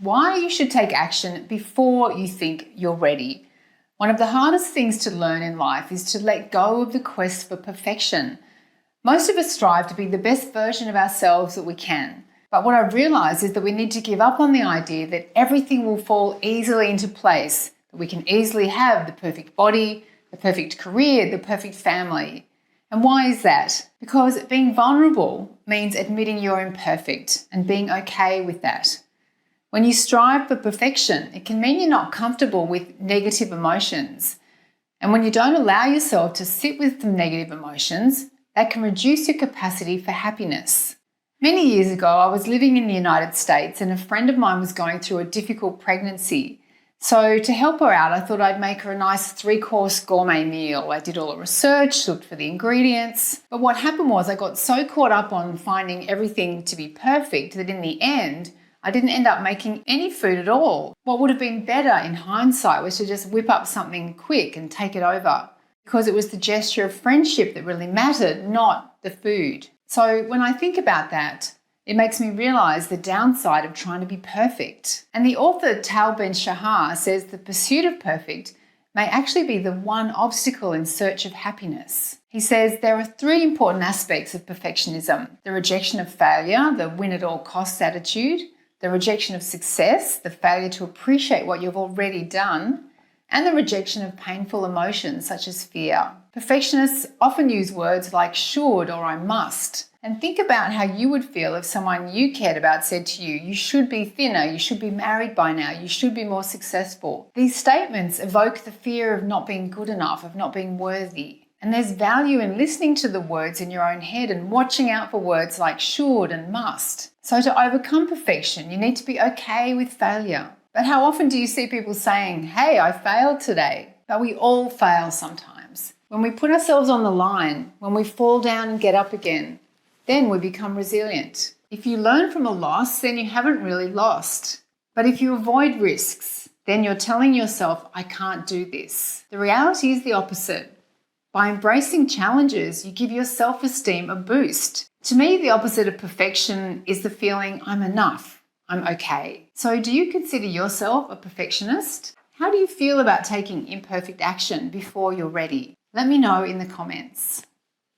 why you should take action before you think you're ready. One of the hardest things to learn in life is to let go of the quest for perfection. Most of us strive to be the best version of ourselves that we can. But what I've realized is that we need to give up on the idea that everything will fall easily into place, that we can easily have the perfect body, the perfect career, the perfect family. And why is that? Because being vulnerable means admitting you're imperfect and being okay with that. When you strive for perfection, it can mean you're not comfortable with negative emotions. And when you don't allow yourself to sit with some negative emotions, that can reduce your capacity for happiness. Many years ago, I was living in the United States and a friend of mine was going through a difficult pregnancy. So to help her out, I thought I'd make her a nice 3-course gourmet meal. I did all the research, looked for the ingredients. But what happened was I got so caught up on finding everything to be perfect that in the end, I didn't end up making any food at all. What would have been better in hindsight was to just whip up something quick and take it over, because it was the gesture of friendship that really mattered, not the food. So when I think about that, it makes me realize the downside of trying to be perfect. And the author Tal Ben-Shahar says the pursuit of perfect may actually be the one obstacle in search of happiness. He says there are 3 important aspects of perfectionism: the rejection of failure, the win-at-all-costs attitude; the rejection of success, the failure to appreciate what you've already done; and the rejection of painful emotions such as fear. Perfectionists often use words like should or I must. And think about how you would feel if someone you cared about said to you, you should be thinner, you should be married by now, you should be more successful. These statements evoke the fear of not being good enough, of not being worthy. And there's value in listening to the words in your own head and watching out for words like should and must. So to overcome perfection, you need to be okay with failure. But how often do you see people saying, hey, I failed today? But we all fail sometimes. When we put ourselves on the line, when we fall down and get up again, then we become resilient. If you learn from a loss, then you haven't really lost. But if you avoid risks, then you're telling yourself, I can't do this. The reality is the opposite. By embracing challenges, you give your self-esteem a boost. To me, the opposite of perfection is the feeling I'm enough, I'm okay. So do you consider yourself a perfectionist? How do you feel about taking imperfect action before you're ready? Let me know in the comments.